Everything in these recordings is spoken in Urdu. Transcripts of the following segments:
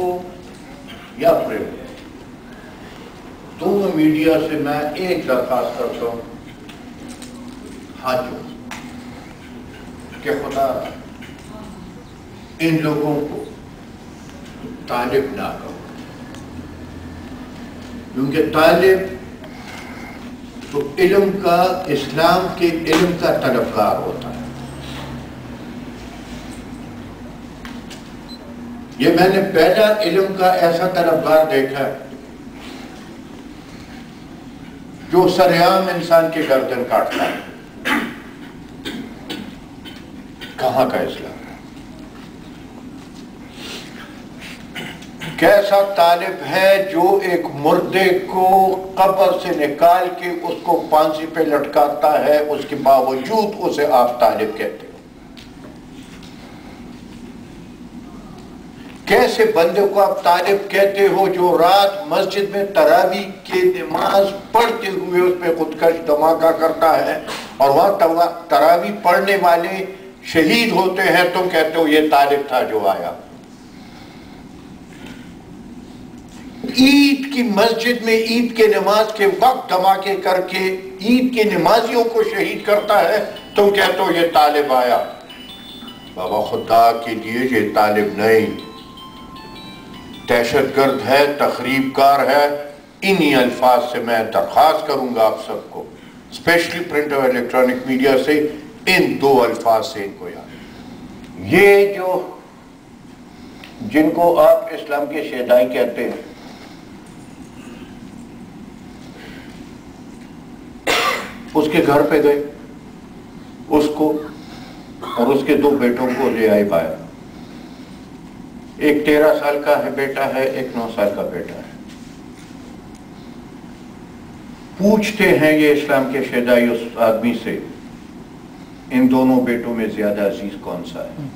ہو یا پرنٹ، دونوں میڈیا سے میں ایک درخواست کرتا ہوں، ہاتھ جوڑ کہ خدا ان لوگوں کو طالب نہ کرو، کیونکہ طالب تو علم کا، اسلام کے علم کا طلبگار ہوتا ہے۔ یہ میں نے پہلا علم کا ایسا طلبگار دیکھا ہے جو سرعام انسان کی گردن کاٹتا ہے۔ کہاں کا اسلام ہے؟ کیسا طالب ہے جو ایک مردے کو قبر سے نکال کے اس کو پھانسی پہ لٹکاتا ہے، اس کے باوجود اسے آپ طالب کہتے ہو؟ کیسے بندے کو آپ طالب کہتے ہو جو رات مسجد میں تراویح کی نماز پڑھتے ہوئے اس پہ خودکش دھماکہ کرتا ہے، اور وہاں تراویح پڑھنے والے شہید ہوتے ہیں، تم کہتے ہو یہ طالب تھا جو آیا؟ عید کی مسجد میں عید کے نماز کے وقت دھماکے کر کے عید کے نمازیوں کو شہید کرتا ہے، تم کہتے ہو یہ طالب آیا؟ بابا خدا کے لیے یہ طالب نہیں، دہشت گرد ہے، تخریب کار ہے۔ انہی الفاظ سے میں درخواست کروں گا آپ سب کو، اسپیشلی پرنٹ اور الیکٹرانک میڈیا سے، ان دو الفاظ سے ان کو یاد۔ یہ جو جن کو آپ اسلام کے شیدائی کہتے ہیں، اس کے گھر پہ گئے، اس کو اور اس کے دو بیٹوں کو لے آئے باہر، ایک 13 سال کا ہے بیٹا ہے، ایک 9 سال کا بیٹا ہے۔ پوچھتے ہیں یہ اسلام کے شیدائی اس آدمی سے، ان دونوں بیٹوں میں زیادہ عزیز کون سا ہے؟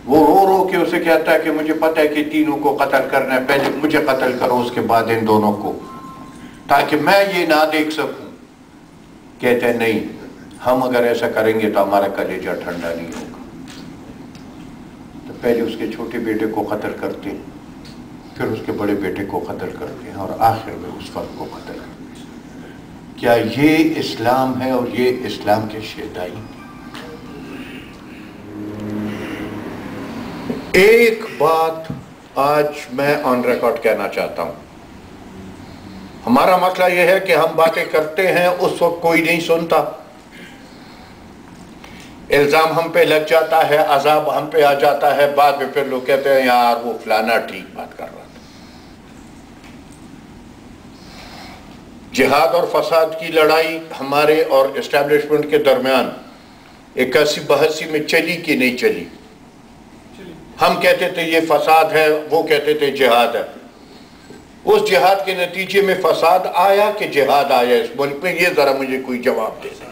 وہ رو رو کے اسے کہتا ہے کہ مجھے پتہ ہے کہ تینوں کو قتل کرنا ہے، پہلے مجھے قتل کرو، اس کے بعد ان دونوں کو، تاکہ میں یہ نہ دیکھ سکوں۔ کہتے ہیں نہیں، ہم اگر ایسا کریں گے تو ہمارا کلیجہ ٹھنڈا نہیں ہوگا۔ تو پہلے اس کے چھوٹے بیٹے کو قتل کرتے ہیں، پھر اس کے بڑے بیٹے کو قتل کرتے ہیں، اور آخر میں اس فرد کو قتل کرتے ہیں۔ کیا یہ اسلام ہے اور یہ اسلام کے شیدائی؟ ایک بات آج میں آن ریکارڈ کہنا چاہتا ہوں، ہمارا مسئلہ یہ ہے کہ ہم باتیں کرتے ہیں، اس وقت کوئی نہیں سنتا، الزام ہم پہ لگ جاتا ہے، عذاب ہم پہ آ جاتا ہے، بعد میں پھر لوگ کہتے ہیں یار وہ فلانا ٹھیک بات کر رہا تھا۔ جہاد اور فساد کی لڑائی ہمارے اور اسٹیبلشمنٹ کے درمیان 81-82 میں چلی کہ نہیں چلی؟ ہم کہتے تھے یہ فساد ہے، وہ کہتے تھے جہاد ہے۔ اس جہاد کے نتیجے میں فساد آیا کہ جہاد آیا اس ملک میں؟ یہ ذرا مجھے کوئی جواب دے دے۔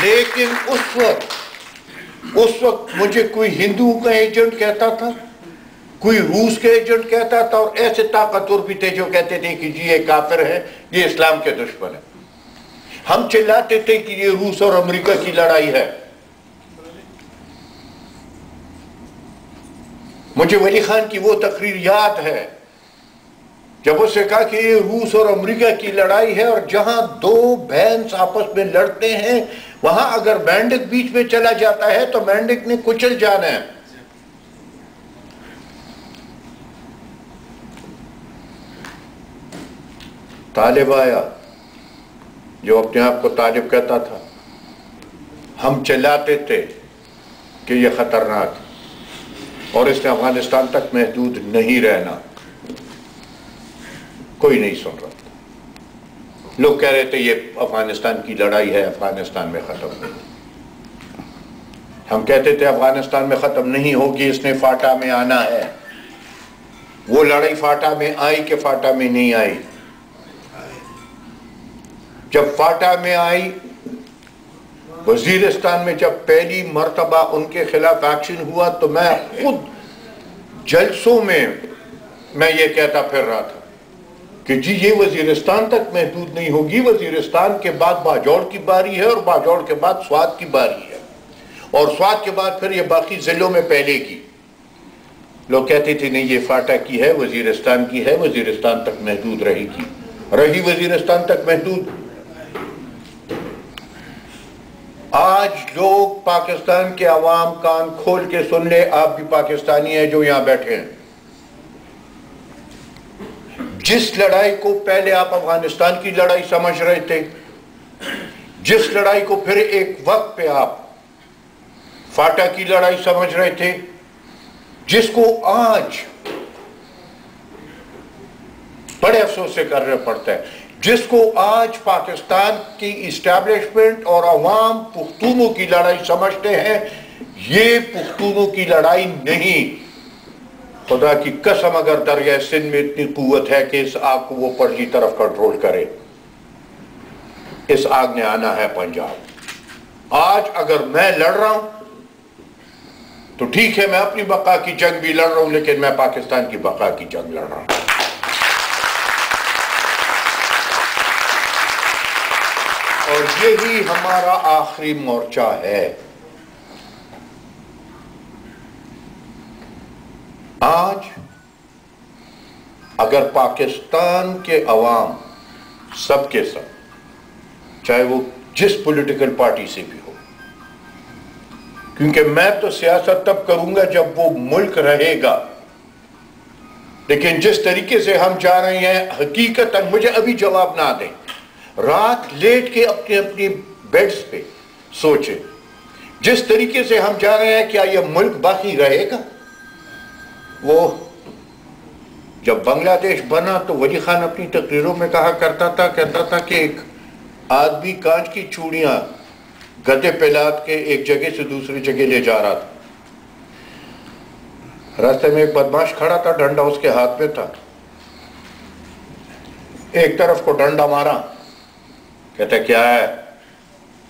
لیکن اس وقت مجھے کوئی ہندو کا ایجنٹ کہتا تھا، کوئی روس کے ایجنٹ کہتا تھا، اور ایسے طاقتور بھی تھے جو کہتے تھے کہ جی یہ کافر ہے، یہ اسلام کے دشمن ہے۔ ہم چلاتے تھے کہ یہ روس اور امریکہ کی لڑائی ہے۔ مجھے ولی خان کی وہ تقریر یاد ہے جب اس نے کہا کہ یہ روس اور امریکہ کی لڑائی ہے، اور جہاں دو بہن آپس میں لڑتے ہیں وہاں اگر مینڈک بیچ میں چلا جاتا ہے تو مینڈک نے کچل جانا ہے۔ طالب آیا جو اپنے آپ کو طالب کہتا تھا، ہم چلاتے تھے کہ یہ خطرناک اور اس نے افغانستان تک محدود نہیں رہنا، کوئی نہیں سن رہا تھا۔ لوگ کہہ رہے تھے یہ افغانستان کی لڑائی ہے، افغانستان میں ختم نہیں۔ ہم کہتے تھے افغانستان میں ختم نہیں ہوگی، اس نے فاٹا میں آنا ہے۔ وہ لڑائی فاٹا میں آئی کہ فاٹا میں نہیں آئی؟ جب فاٹا میں آئی، وزیرستان میں جب پہلی مرتبہ ان کے خلاف ایکشن ہوا تو میں خود جلسوں میں یہ کہتا پھر رہا تھا کہ جی یہ وزیرستان تک محدود نہیں ہوگی، وزیرستان کے بعد باجوڑ کی باری ہے، اور باجوڑ کے بعد سوات کی باری ہے، اور سوات کے بعد پھر یہ باقی ضلعوں میں پہلے کی۔ لوگ کہتے تھے نہیں یہ فاٹا کی ہے، وزیرستان کی ہے، وزیرستان تک محدود رہے گی، رہی وزیرستان تک محدود۔ آج لوگ پاکستان کے عوام کان کھول کے سن لے، آپ بھی پاکستانی ہیں جو یہاں بیٹھے ہیں، جس لڑائی کو پہلے آپ افغانستان کی لڑائی سمجھ رہے تھے، جس لڑائی کو پھر ایک وقت پہ آپ فاٹا کی لڑائی سمجھ رہے تھے، جس کو آج بڑے افسوس سے کرنا پڑتا ہے، جس کو آج پاکستان کی اسٹیبلشمنٹ اور عوام پختونوں کی لڑائی سمجھتے ہیں، یہ پختونوں کی لڑائی نہیں۔ خدا کی قسم اگر دریائے سندھ میں اتنی قوت ہے کہ اس آگ کو وہ پرلی طرف کنٹرول کرے، اس آگ نے آنا ہے پنجاب۔ آج اگر میں لڑ رہا ہوں تو ٹھیک ہے، میں اپنی بقا کی جنگ بھی لڑ رہا ہوں، لیکن میں پاکستان کی بقا کی جنگ لڑ رہا ہوں۔ اور یہی ہمارا آخری مورچہ ہے۔ آج اگر پاکستان کے عوام سب کے سب، چاہے وہ جس پولیٹیکل پارٹی سے بھی ہو، کیونکہ میں تو سیاست تب کروں گا جب وہ ملک رہے گا، لیکن جس طریقے سے ہم جا رہے ہیں، حقیقتاً مجھے ابھی جواب نہ دیں، رات لیٹ کے اپنی اپنی بیڈز پہ سوچیں، جس طریقے سے ہم جا رہے ہیں کیا یہ ملک باقی رہے گا؟ وہ جب بنگلہ دیش بنا تو ولی خان اپنی تقریروں میں کہتا تھا کہ ایک آدمی کانچ کی چوڑیاں گدے پہ لاد کے ایک جگہ سے دوسری جگہ لے جا رہا تھا، راستے میں ایک بدماش کھڑا تھا، ڈنڈا اس کے ہاتھ میں تھا، ایک طرف کو ڈنڈا مارا، کہتا کیا ہے؟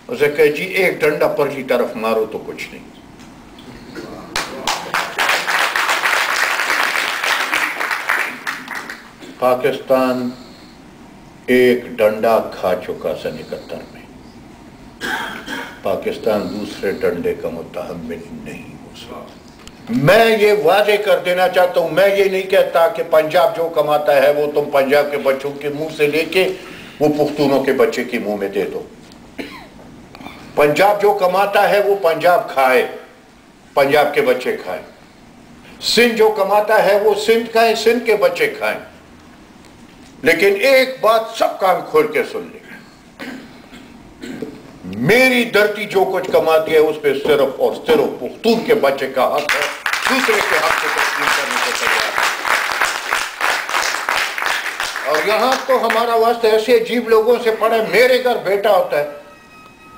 اسے کہا جی ایک ڈنڈا پرلی طرف مارو تو کچھ نہیں۔ پاکستان ایک ڈنڈا کھا چکا سن 71 میں، پاکستان دوسرے ڈنڈے کا متحمل نہیں ہو سکتا۔ میں یہ واضح کر دینا چاہتا ہوں، میں یہ نہیں کہتا کہ پنجاب جو کماتا ہے وہ تم پنجاب کے بچوں کے منہ سے لے کے وہ پختونوں کے بچے کے منہ میں دے دو۔ پنجاب جو کماتا ہے وہ پنجاب کھائے، پنجاب کے بچے کھائیں۔ سندھ جو کماتا ہے وہ سندھ کھائیں، سندھ کے بچے کھائیں۔ لیکن ایک بات سب کان کھول کے سن لیں، میری دھرتی جو کچھ کماتی ہے اس پہ صرف اور صرف پختون کے بچے کا حق ہے، دوسرے کے حق کو تسلیم کرنے کو تیار ہے۔ اور یہاں تو ہمارا واسطہ ایسے عجیب لوگوں سے پڑا ہے، میرے گھر بیٹا ہوتا ہے،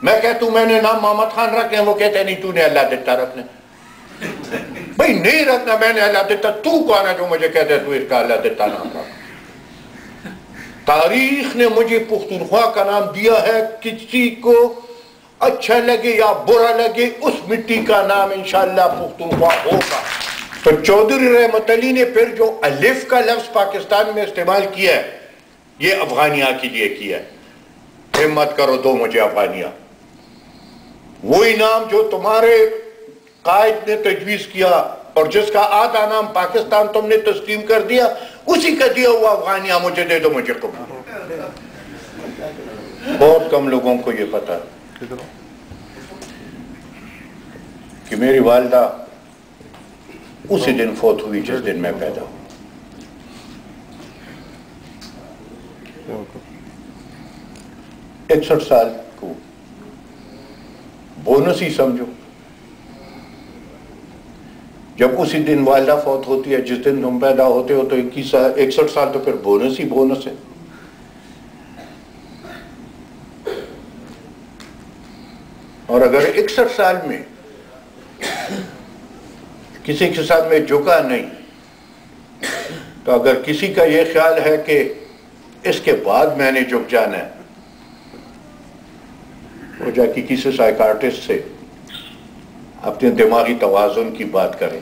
میں کہتا ہوں میں نے نام محمد خان رکھنا ہے، وہ کہتے ہیں نہیں تو نے اللہ دیتا رکھنا ہے۔ بھئی نہیں رکھنا، میں نے اللہ دیتا، تو کون ہے جو مجھے کہتا ہے تو اس کا اللہ دیتا نام رکھ؟ تاریخ نے مجھے پختونخوا کا نام دیا ہے، کسی کو اچھا لگے یا برا لگے اس مٹی کا نام انشاءاللہ پختونخوا ہوگا۔ تو چودھری رحمت علی نے پھر جو الف کا لفظ پاکستان میں استعمال کیا ہے، یہ افغانیہ کے لیے کیا ہے۔ ہمت کرو دو مجھے افغانیہ، وہی نام جو تمہارے قائد نے تجویز کیا اور جس کا آدھا نام پاکستان تم نے تسلیم کر دیا، اسی کا دیا ہوا افغانیہ مجھے دے دو، مجھے قبول۔ بہت کم لوگوں کو یہ پتا کہ میری والدہ اسی دن فوت ہوئی جس دن میں پیدا ہوں۔ 61 سال کو بونس ہی سمجھو، جب اسی دن والدہ فوت ہوتی ہے جس دن تم پیدا ہوتے ہو، تو 61 سال تو پھر بونس ہی بونس ہے۔ اور اگر 61 سال میں کسی کے ساتھ میں جھکا نہیں، تو اگر کسی کا یہ خیال ہے کہ اس کے بعد میں نے جھک جانا ہے، وہ جا کے کسی سائیکارٹسٹ سے اپنے دماغی توازن کی بات کریں۔